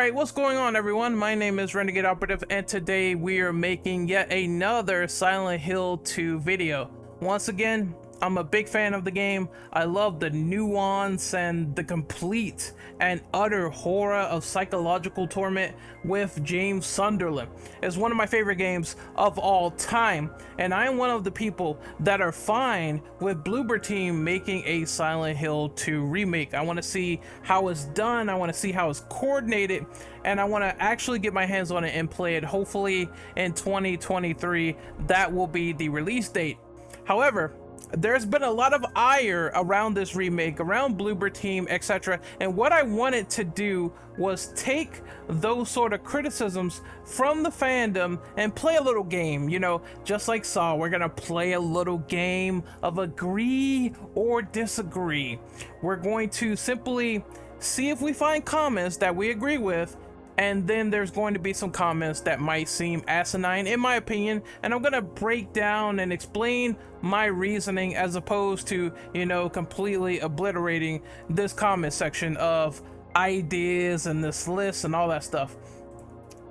Alright, what's going on everyone? My name is Renegade Operative and today we are making yet another Silent Hill 2 video. Once again, I'm a big fan of the game. I love the nuance and the complete and utter horror of psychological torment with James Sunderland. It's one of my favorite games of all time, and I am one of the people that are fine with Bloober Team making a Silent Hill 2 remake. I want to see how it's done, I want to see how it's coordinated, and I want to actually get my hands on it and play it. Hopefully in 2023, that will be the release date. However, there's been a lot of ire around this remake, around Bloober Team, etc. And what I wanted to do was take those sort of criticisms from the fandom and play a little game, you know, just like Saw. We're gonna play a little game of agree or disagree. We're going to simply see if we find comments that we agree with, and then there's going to be some comments that might seem asinine in my opinion, and I'm gonna break down and explain my reasoning as opposed to, you know, completely obliterating this comment section of ideas and this list and all that stuff.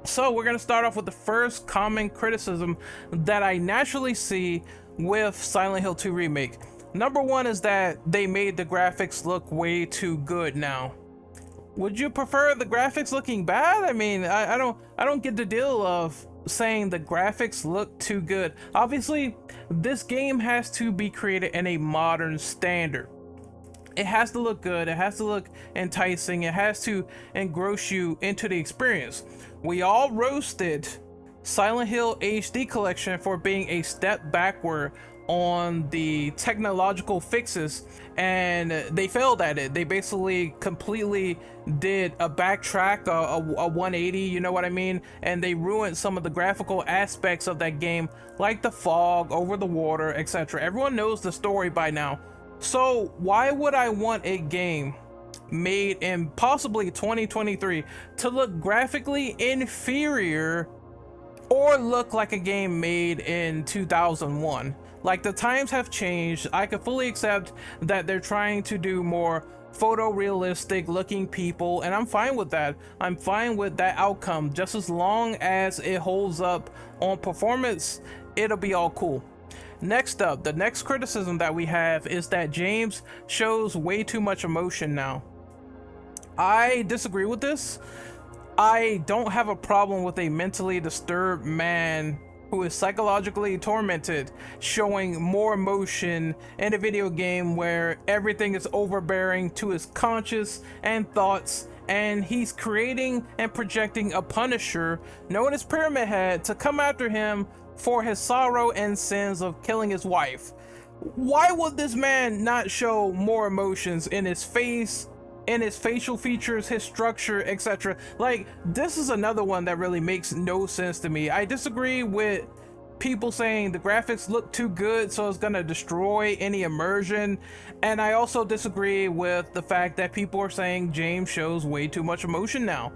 So we're gonna start off with the first common criticism that I naturally see with Silent Hill 2 Remake. Number one is that they made the graphics look way too good now. Would you prefer the graphics looking bad? I mean, I don't get the deal of saying the graphics look too good. Obviously, this game has to be created in a modern standard. It has to look good, it has to look enticing, it has to engross you into the experience. We all roasted Silent Hill HD Collection for being a step backward on the technological fixes, and they failed at it. They basically completely did a backtrack, a 180, you know what I mean, and they ruined some of the graphical aspects of that game, like the fog over the water, etc. Everyone knows the story by now, so why would I want a game made in possibly 2023 to look graphically inferior or look like a game made in 2001? Like, the times have changed. I can fully accept that they're trying to do more photorealistic looking people, and I'm fine with that. I'm fine with that outcome. Just as long as it holds up on performance, it'll be all cool. Next up, the next criticism that we have is that James shows way too much emotion now. I disagree with this. I don't have a problem with a mentally disturbed man who is psychologically tormented showing more emotion in a video game where everything is overbearing to his conscience and thoughts, and he's creating and projecting a Punisher known as Pyramid Head to come after him for his sorrow and sins of killing his wife. Why would this man not show more emotions in his face, in his facial features, his structure, etc.? Like, this is another one that really makes no sense to me. I disagree with people saying the graphics look too good, so it's gonna destroy any immersion, and I also disagree with the fact that people are saying James shows way too much emotion now.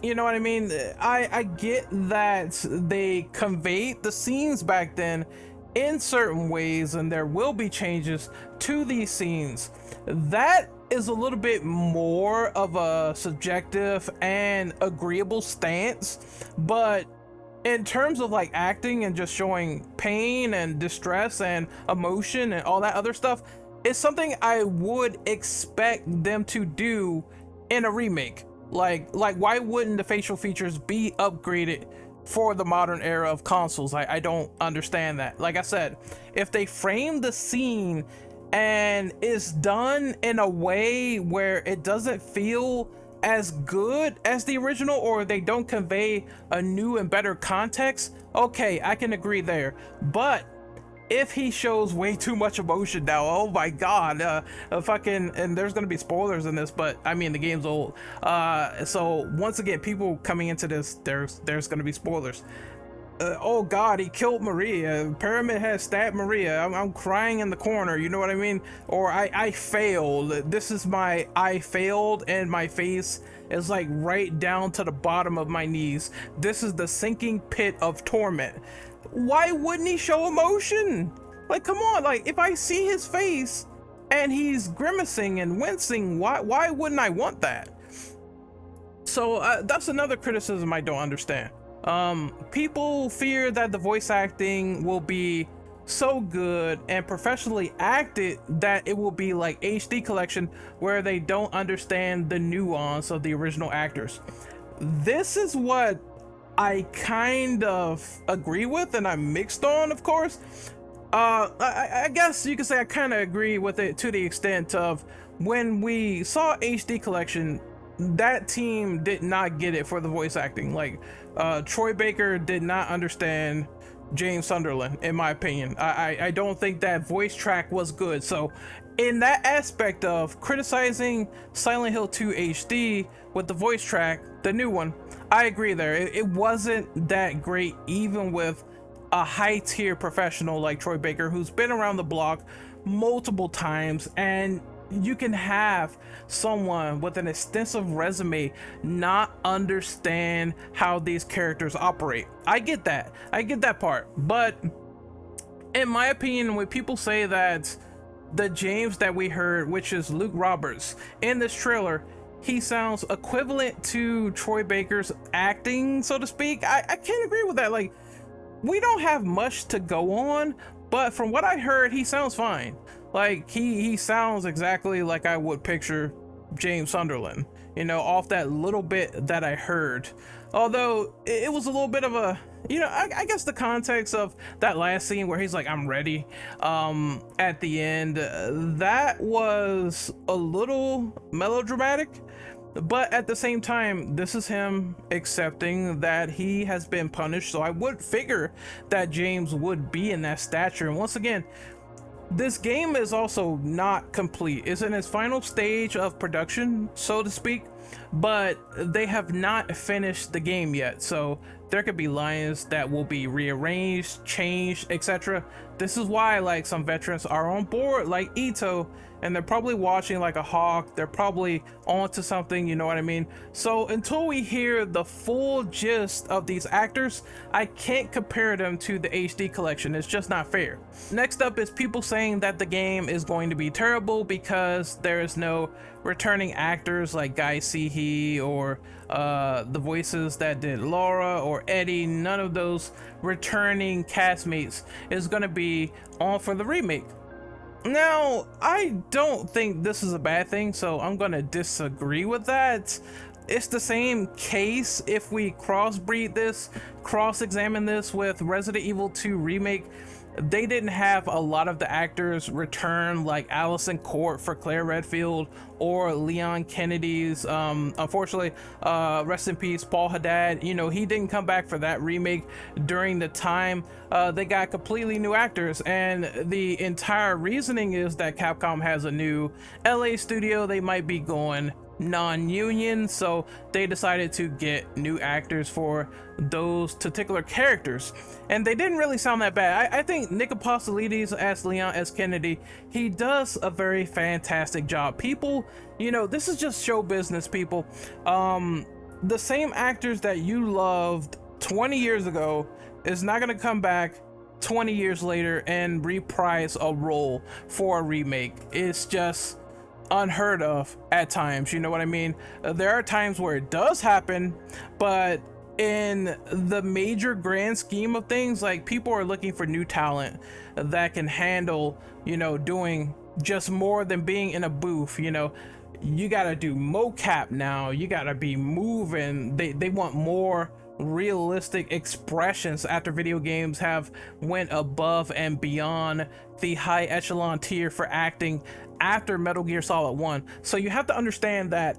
You know what I mean? I get that they conveyed the scenes back then in certain ways, and there will be changes to these scenes. That is a little bit more of a subjective and agreeable stance, but in terms of like acting and just showing pain and distress and emotion and all that other stuff, it's something I would expect them to do in a remake. Like why wouldn't the facial features be upgraded for the modern era of consoles? I don't understand that. Like I said, if they frame the scene and it's done in a way where it doesn't feel as good as the original, or they don't convey a new and better context, okay, I can agree there. But if he shows way too much emotion now, oh my god, and there's gonna be spoilers in this, but I mean, the game's old, so once again, people coming into this, there's gonna be spoilers. Oh god, he killed Maria. Pyramid Head stabbed Maria. I'm crying in the corner, you know what I mean? Or I failed. This is my I failed, and my face is like right down to the bottom of my knees. This is the sinking pit of torment. Why wouldn't he show emotion? Like, come on, like, if I see his face and he's grimacing and wincing, why wouldn't I want that? So that's another criticism I don't understand. People fear that the voice acting will be so good and professionally acted that it will be like HD collection where they don't understand the nuance of the original actors. This is what I kind of agree with, and I'm mixed on, of course. I guess you could say I kind of agree with it to the extent of when we saw HD collection, that team did not get it for the voice acting. Like Troy Baker did not understand James Sunderland, in my opinion. I don't think that voice track was good. So in that aspect of criticizing Silent Hill 2 HD with the voice track, the new one, I agree there. It wasn't that great, even with a high tier professional like Troy Baker, who's been around the block multiple times. And you can have someone with an extensive resume not understand how these characters operate. I get that part. But in my opinion, when people say that the James that we heard, which is Luke Roberts, in this trailer, he sounds equivalent to Troy Baker's acting, so to speak, I can't agree with that. Like, we don't have much to go on, but from what I heard, he sounds fine. Like, he sounds exactly like I would picture James Sunderland, you know, off that little bit that I heard. Although it was a little bit of a, you know, I guess the context of that last scene where he's like, I'm ready, at the end, that was a little melodramatic. But at the same time, this is him accepting that he has been punished. So I would figure that James would be in that stature. And once again, this game is also not complete. It's in its final stage of production, so to speak, but they have not finished the game yet. So there could be lines that will be rearranged, changed, etc. This is why, like, some veterans are on board, like Ito, and they're probably watching like a hawk. They're probably onto something, you know what I mean? So until we hear the full gist of these actors, I can't compare them to the HD collection. It's just not fair. Next up is people saying that the game is going to be terrible because there is no returning actors like Guy Seehee or the voices that did Laura or Eddie. None of those returning castmates is going to be on for the remake. Now, I don't think this is a bad thing, so I'm gonna disagree with that. It's the same case if we crossbreed this, cross-examine this with Resident Evil 2 Remake. They didn't have a lot of the actors return, like Allison Court for Claire Redfield or Leon Kennedy's, unfortunately, rest in peace, Paul Haddad. You know, he didn't come back for that remake during the time. They got completely new actors, and the entire reasoning is that Capcom has a new LA studio. They might be going non-union, so they decided to get new actors for those particular characters, and they didn't really sound that bad. I think Nick Apostolides as Leon S. Kennedy, he does a very fantastic job. People, you know, this is just show business, people. The same actors that you loved 20 years ago is not going to come back 20 years later and reprise a role for a remake. It's just unheard of at times, you know what I mean? There are times where it does happen, but in the major grand scheme of things, like, people are looking for new talent that can handle, you know, doing just more than being in a booth. You know, you gotta do mocap now, you gotta be moving. They want more realistic expressions after video games have went above and beyond the high echelon tier for acting after Metal Gear Solid 1. So you have to understand that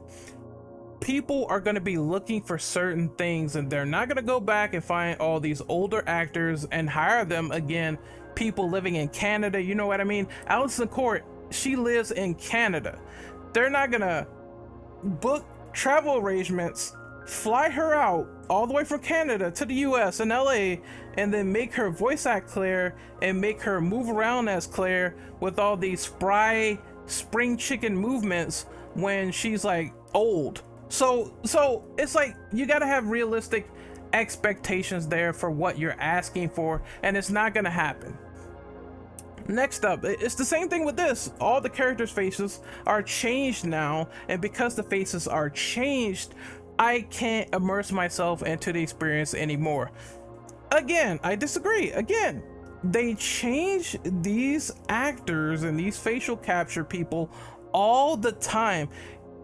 people are going to be looking for certain things, and they're not going to go back and find all these older actors and hire them again. People living in Canada, you know what I mean? Allison Court, she lives in Canada. They're not going to book travel arrangements, fly her out all the way from Canada to the US and LA, and then make her voice act Claire and make her move around as Claire with all these spry spring chicken movements when she's like old. So it's like, you got to have realistic expectations there for what you're asking for, and it's not going to happen. Next up, it's the same thing with this. All the characters' faces are changed now, and because the faces are changed, I can't immerse myself into the experience anymore. Again, I disagree. Again, they change these actors and these facial capture people all the time.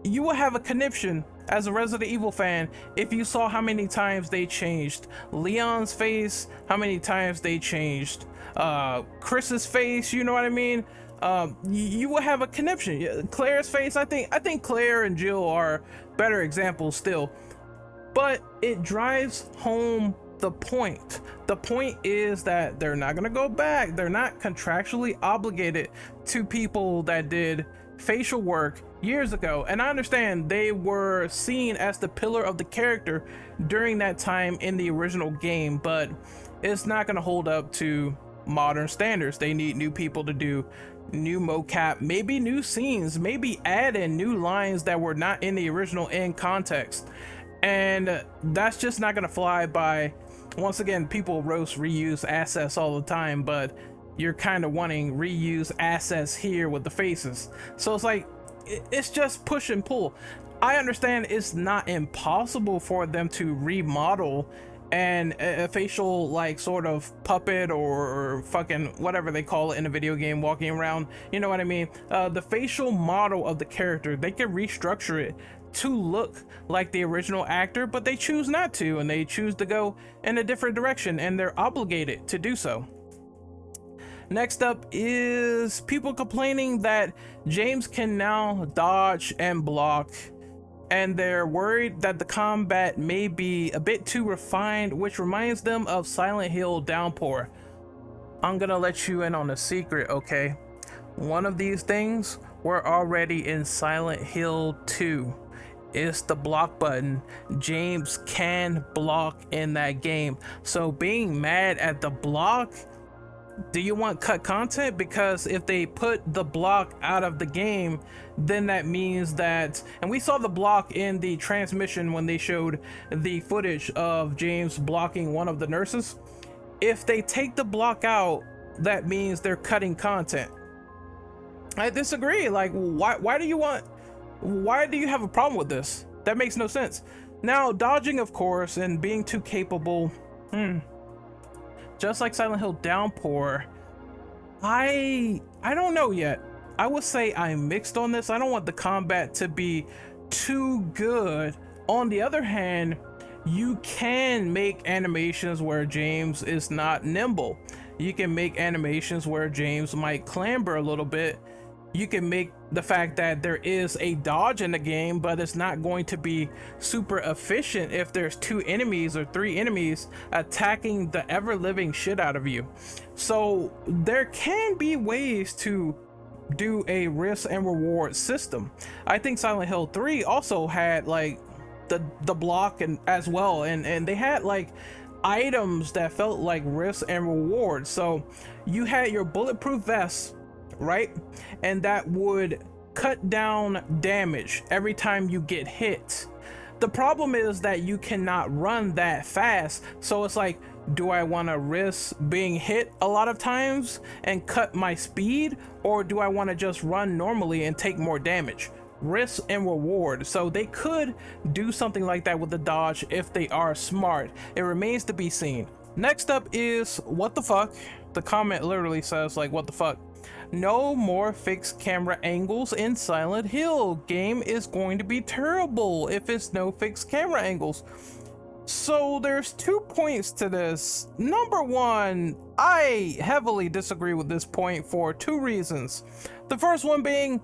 You will have a conniption as a Resident Evil fan if you saw how many times they changed Leon's face, how many times they changed Chris's face, you know what I mean? You will have a conniption. Claire's face, I think Claire and Jill are better examples still, but it drives home the point. The point is that they're not gonna go back. They're not contractually obligated to people that did facial work years ago, and I understand they were seen as the pillar of the character during that time in the original game, but it's not gonna hold up to modern standards. They need new people to do new mocap, maybe new scenes, maybe add in new lines that were not in the original in context, and that's just not gonna fly by. Once again, people roast reuse assets all the time, but you're kind of wanting reuse assets here with the faces, so it's like it's just push and pull. I understand it's not impossible for them to remodel and a facial like sort of puppet or fucking whatever they call it in a video game walking around, you know what I mean, the facial model of the character, they can restructure it to look like the original actor, but they choose not to, and they choose to go in a different direction, and they're obligated to do so. Next up is people complaining that James can now dodge and block, and they're worried that the combat may be a bit too refined, which reminds them of Silent Hill Downpour. I'm gonna let you in on a secret, okay? One of these things were already in Silent Hill 2. It's the block button. James can block in that game. So being mad at the block, do you want cut content? Because if they put the block out of the game, then that means that, and we saw the block in the transmission when they showed the footage of James blocking one of the nurses. If they take the block out, that means they're cutting content. I disagree. Like, why do you have a problem with this? That makes no sense. Now, dodging, of course, and being too capable, just like Silent Hill Downpour, I don't know yet. I would say I'm mixed on this. I don't want the combat to be too good. On the other hand, you can make animations where James is not nimble. You can make animations where James might clamber a little bit. You can make the fact that there is a dodge in the game, but it's not going to be super efficient if there's 2 enemies or 3 enemies attacking the ever-living shit out of you. So there can be ways to do a risk and reward system. I think Silent Hill 3 also had like the block and as well, and they had like items that felt like risk and reward. So you had your bulletproof vest, right? And that would cut down damage every time you get hit. The problem is that you cannot run that fast. So it's like, do I want to risk being hit a lot of times and cut my speed, or do I want to just run normally and take more damage? Risk and reward. So they could do something like that with the dodge if they are smart. It remains to be seen. Next up is what the fuck. The comment literally says like, what the fuck. No more fixed camera angles in Silent Hill. Game is going to be terrible if it's no fixed camera angles. So there's 2 points to this. Number one, I heavily disagree with this point for 2 reasons. The first one being,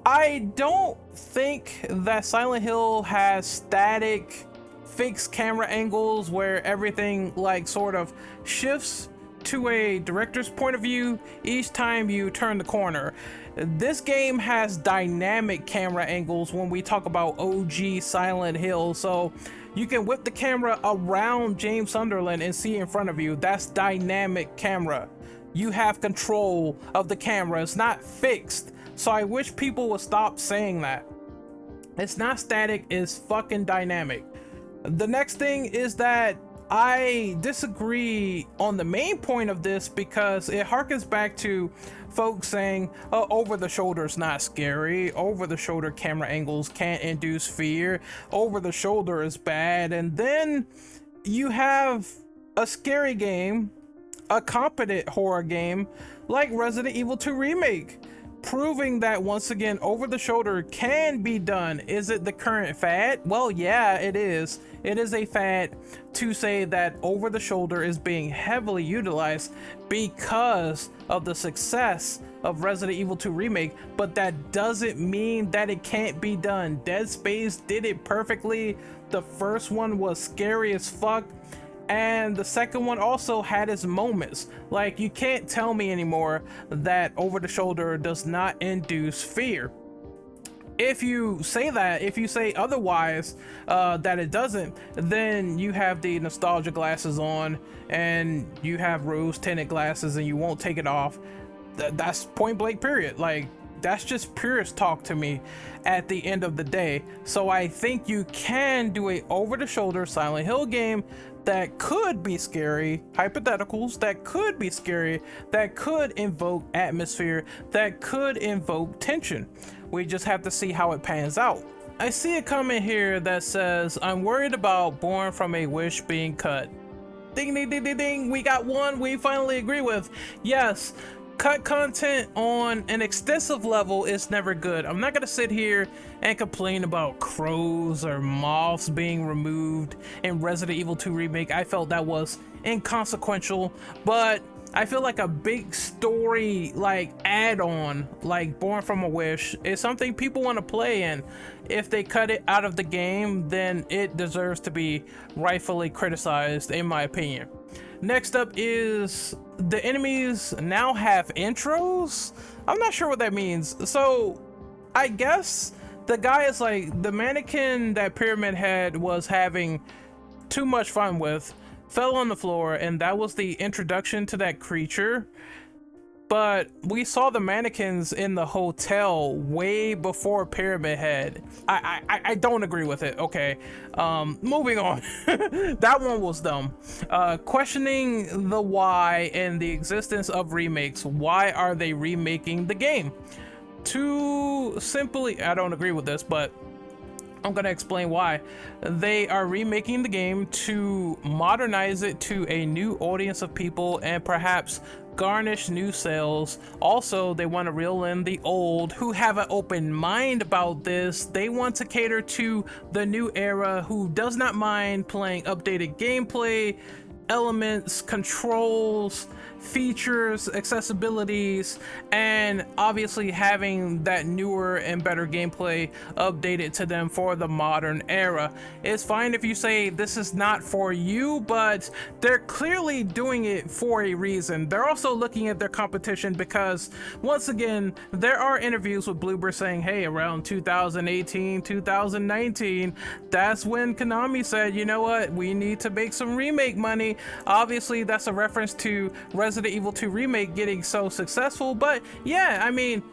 I don't think that Silent Hill has static fixed camera angles where everything like sort of shifts to a director's point of view each time you turn the corner. This game has dynamic camera angles when we talk about OG Silent Hill. So you can whip the camera around James Sunderland and see in front of you. That's dynamic camera. You have control of the camera. It's not fixed. So I wish people would stop saying that. It's not static, it's fucking dynamic. The next thing is that I disagree on the main point of this because it harkens back to folks saying, oh, over the shoulder is not scary, over the shoulder camera angles can't induce fear, over the shoulder is bad. And then you have a scary game, a competent horror game like Resident Evil 2 Remake, proving that once again over the shoulder can be done. Is it the current fad? Well, yeah, it is. It is a fad to say that over the shoulder is being heavily utilized because of the success of Resident Evil 2 Remake, but that doesn't mean that it can't be done. Dead Space did it perfectly. The first one was scary as fuck, and the second one also had its moments. Like, you can't tell me anymore that over the shoulder does not induce fear. If you say that, if you say otherwise, that it doesn't, then you have the nostalgia glasses on and you have rose tinted glasses and you won't take it off. That's point blank period. Like, that's just purist talk to me at the end of the day. So I think you can do a over the shoulder Silent Hill game that could be scary, hypotheticals that could be scary, that could invoke atmosphere, that could invoke tension. We just have to see how it pans out. I see a comment here that says, I'm worried about Born from a Wish being cut. Ding, ding, ding, ding, ding. We got one we finally agree with. Yes, cut content on an extensive level is never good. I'm not gonna sit here and complain about crows or moths being removed in Resident Evil 2 Remake. I felt that was inconsequential, but I feel like a big story like add-on like Born from a Wish is something people want to play, and if they cut it out of the game, then it deserves to be rightfully criticized, in my opinion. Next up is the enemies now have intros. I'm not sure what that means. So I guess the guy is like, the mannequin that Pyramid Head was having too much fun with fell on the floor, and that was the introduction to that creature. But we saw the mannequins in the hotel way before Pyramid Head. I don't agree with it. Okay, moving on. That one was dumb. Questioning the why and the existence of remakes. Why are they remaking the game? Too simply, I don't agree with this, but I'm gonna explain why. They are remaking the game to modernize it to a new audience of people and perhaps garnish new sales. Also, they want to reel in the old who have an open mind about this. They want to cater to the new era who does not mind playing updated gameplay, elements, controls, features, accessibilities, and obviously having that newer and better gameplay updated to them for the modern era. It's fine if you say this is not for you, but they're clearly doing it for a reason. They're also looking at their competition because, once again, there are interviews with Bloober saying, hey, around 2018, 2019, that's when Konami said, you know what, we need to make some remake money. Obviously, that's a reference to Resident Evil 2 Remake getting so successful, but yeah, I mean,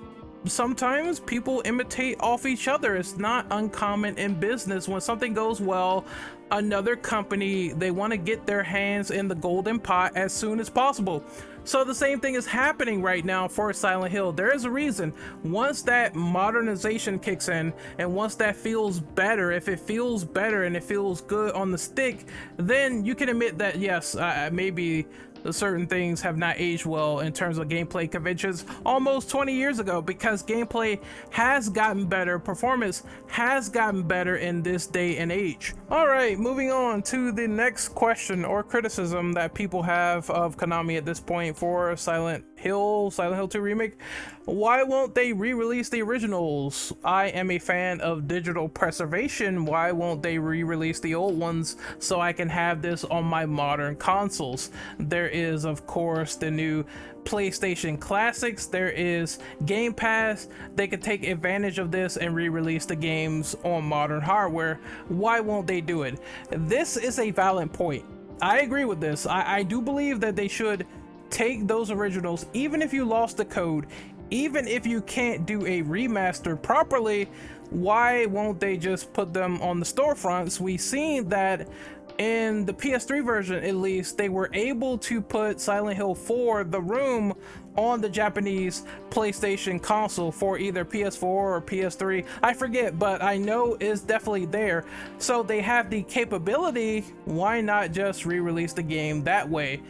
sometimes people imitate off each other. It's not uncommon in business. When something goes well, another company, they want to get their hands in the golden pot as soon as possible. So the same thing is happening right now for Silent Hill. There is a reason. Once that modernization kicks in and once that feels better, if it feels better and it feels good on the stick, then you can admit that yes, maybe certain things have not aged well in terms of gameplay conventions almost 20 years ago, because gameplay has gotten better, performance has gotten better in this day and age. All right, moving on to the next question or criticism that people have of Konami at this point for Silent Hill 2 Remake. Why won't they re-release the originals? I am a fan of digital preservation. Why won't they re-release the old ones so I can have this on my modern consoles? There is, of course, the new PlayStation Classics. There is Game Pass. They could take advantage of this and re-release the games on modern hardware. Why won't they do it? This is a valid point. I agree with this. I do believe that they should take those originals, even if you lost the code, even if you can't do a remaster properly. Why won't they just put them on the storefronts? We've seen that in the PS3 version, at least, they were able to put Silent Hill 4 The Room on the Japanese PlayStation console for either PS4 or PS3. I forget, but I know it's definitely there. So they have the capability. Why not just re-release the game that way?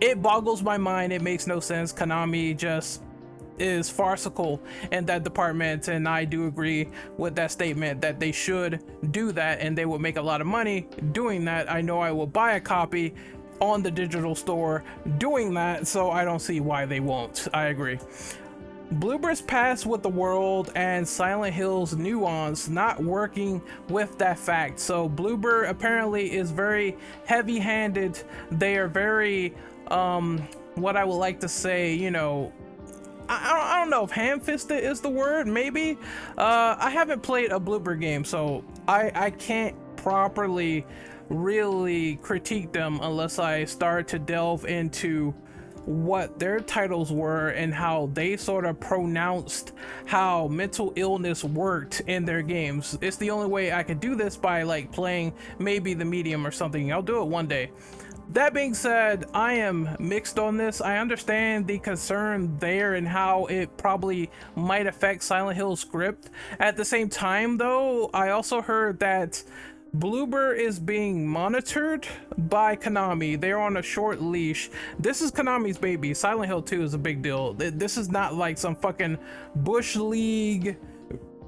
It boggles my mind. It makes no sense. Konami just is farcical in that department, and I do agree with that statement that they should do that, and they will make a lot of money doing that. I know I will buy a copy on the digital store doing that, so I don't see why they won't. I agree. Bloober's past with the world and Silent Hill's nuance not working with that fact. So Bloober apparently is very heavy-handed. They are very what I would like to say, you know, I don't know if ham-fisted is the word, maybe. I haven't played a Bloober game, so I can't properly really critique them unless I start to delve into what their titles were and how they sort of pronounced how mental illness worked in their games. It's the only way I can do this, by like playing maybe the medium or something. I'll do it one day. That being said, I am mixed on this. I understand the concern there and how it probably might affect Silent Hill's script. At the same time, though, I also heard that Bloober is being monitored by Konami. They're on a short leash. This is Konami's baby. Silent Hill 2 is a big deal. This is not like some fucking Bush League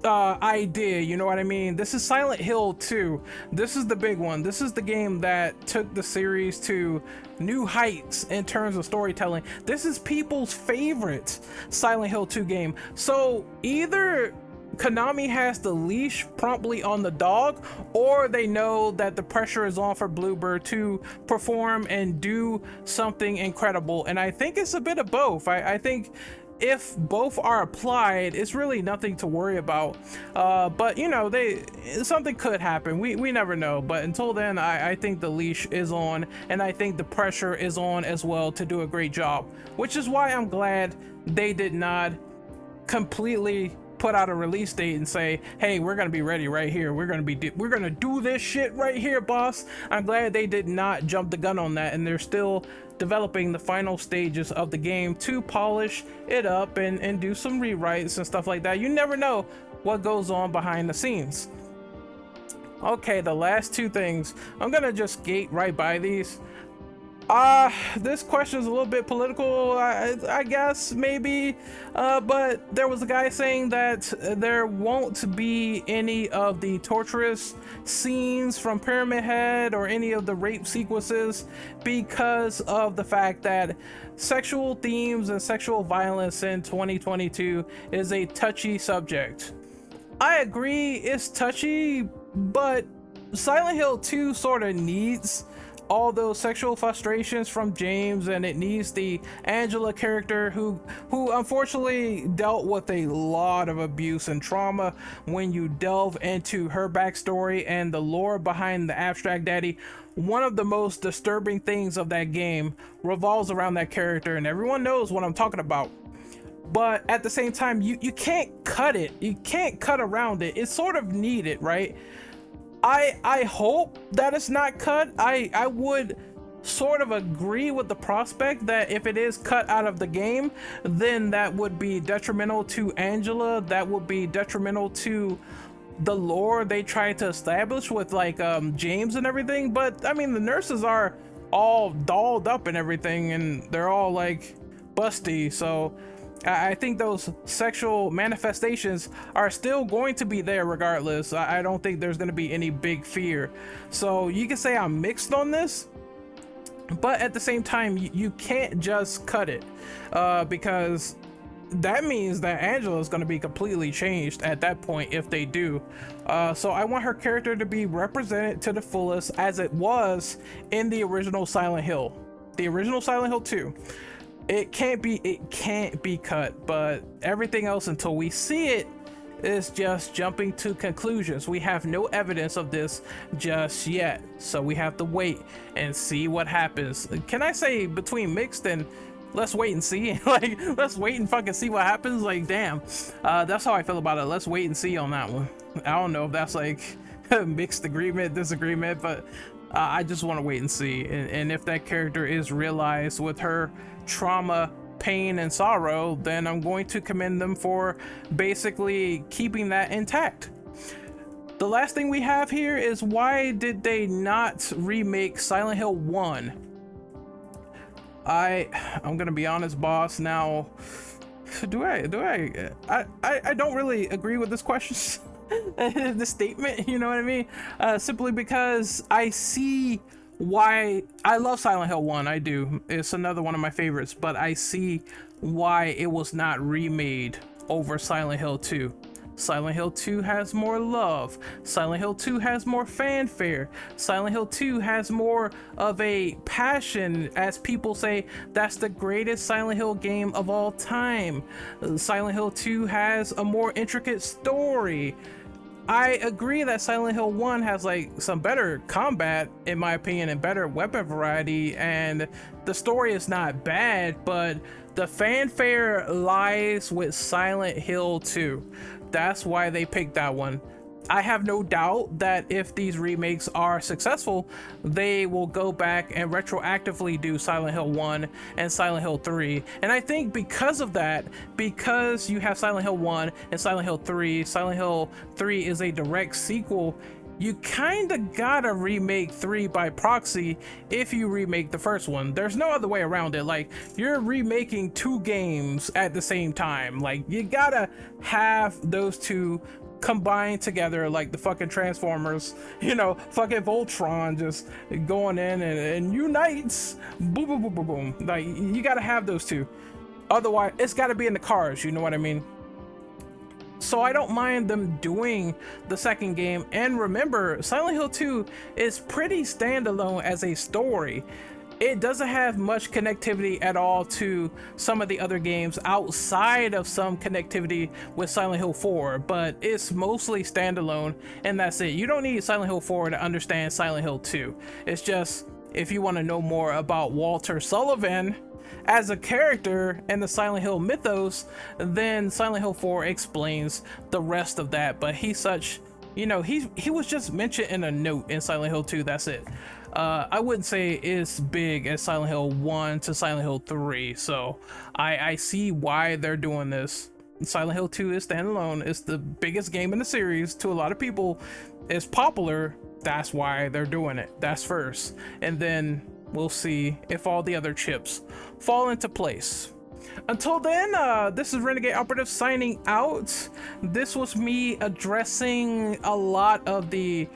idea, you know what I mean? This is Silent Hill 2. This is the big one. This is the game that took the series to new heights in terms of storytelling. This is people's favorite Silent Hill 2 game. So either Konami has the leash promptly on the dog, or they know that the pressure is on for Bloober to perform and do something incredible. And I think it's a bit of both. I think if both are applied, it's really nothing to worry about. But you know, something could happen. We never know. But until then, I think the leash is on, and I think the pressure is on as well to do a great job, which is why I'm glad they did not completely put out a release date and say, hey, we're gonna be ready right here, we're gonna do this shit right here, boss. I'm glad they did not jump the gun on that, and they're still developing the final stages of the game to polish it up and do some rewrites and stuff like that. You never know what goes on behind the scenes. Okay, the last two things, I'm gonna just skate right by these. This question is a little bit political, I guess, maybe, but there was a guy saying that there won't be any of the torturous scenes from Pyramid Head or any of the rape sequences because of the fact that sexual themes and sexual violence in 2022 is a touchy subject. I agree it's touchy, but Silent Hill 2 sort of needs all those sexual frustrations from James, and it needs the Angela character who unfortunately dealt with a lot of abuse and trauma. When you delve into her backstory and the lore behind the Abstract Daddy, one of the most disturbing things of that game revolves around that character, and everyone knows what I'm talking about. But at the same time, you can't cut it. You can't cut around it. It's sort of needed, right? I hope that it's not cut. I would sort of agree with the prospect that if it is cut out of the game, then that would be detrimental to Angela. That would be detrimental to the lore they tried to establish with like James and everything. But I mean, the nurses are all dolled up and everything, and they're all like busty, so I think those sexual manifestations are still going to be there regardless. I don't think there's going to be any big fear. So you can say I'm mixed on this, but at the same time, you can't just cut it because that means that Angela is going to be completely changed at that point if they do. So I want her character to be represented to the fullest as it was in the original Silent Hill, the original Silent Hill 2. It can't be cut, but everything else until we see it is just jumping to conclusions. We have no evidence of this just yet, so we have to wait and see what happens. Can I say between mixed and let's wait and see? Like, let's wait and fucking see what happens. Like, damn, that's how I feel about it. Let's wait and see on that one. I don't know if that's like mixed agreement, disagreement, but I just want to wait and see. And if that character is realized with her trauma, pain, and sorrow, then I'm going to commend them for basically keeping that intact. The last thing we have here is, why did they not remake Silent Hill 1? I'm gonna be honest, boss. Now, I don't really agree with this question. This statement, you know what I mean? Simply because I see why. I love Silent Hill 1, I do. It's another one of my favorites, but I see why it was not remade over Silent Hill 2. Silent Hill 2 has more love. Silent Hill 2 has more fanfare. Silent Hill 2 has more of a passion, as people say that's the greatest Silent Hill game of all time. Silent Hill 2 has a more intricate story. I agree that Silent Hill 1 has like some better combat, in my opinion, and better weapon variety, and the story is not bad, but the fanfare lies with Silent Hill 2. That's why they picked that one. I have no doubt that if these remakes are successful, they will go back and retroactively do Silent Hill 1 and Silent Hill 3. And I think because of that, because you have Silent Hill 1 and Silent Hill 3, Silent Hill 3 is a direct sequel, you kinda gotta remake 3 by proxy if you remake the first one. There's no other way around it. Like, you're remaking 2 games at the same time. Like, you gotta have those two combined together, like the fucking Transformers, you know, fucking Voltron just going in and unites, boom, boom, boom, boom, boom. Like, you gotta have those two. Otherwise, it's gotta be in the cars, you know what I mean? So I don't mind them doing the second game. And remember, Silent Hill 2 is pretty standalone as a story. It doesn't have much connectivity at all to some of the other games, outside of some connectivity with Silent Hill 4, but it's mostly standalone, and that's it. You don't need Silent Hill 4 to understand Silent Hill 2. It's just, if you want to know more about Walter Sullivan as a character in the Silent Hill mythos, then Silent Hill 4 explains the rest of that. But he's such, you know, he was just mentioned in a note in Silent Hill 2, that's it. I wouldn't say it's big as Silent Hill 1 to Silent Hill 3, so I see why they're doing this. Silent Hill 2 is standalone. It's the biggest game in the series to a lot of people. It's popular, that's why they're doing it. That's first, and then we'll see if all the other chips fall into place. Until then, this is Renegade Operative signing out. This was me addressing a lot of the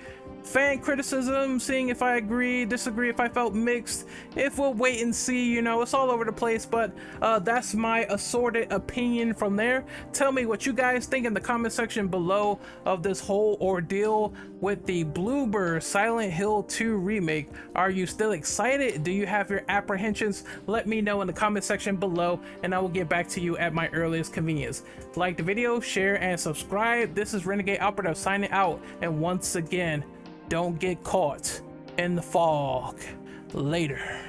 fan criticism, seeing if I agree, disagree, if I felt mixed. If we'll wait and see, you know, it's all over the place, but that's my assorted opinion from there. Tell me what you guys think in the comment section below of this whole ordeal with the Bloober Silent Hill 2 remake. Are you still excited? Do you have your apprehensions? Let me know in the comment section below, and I will get back to you at my earliest convenience. Like the video, share, and subscribe. This is Renegade Operative signing out, and once again, don't get caught in the fog. Later.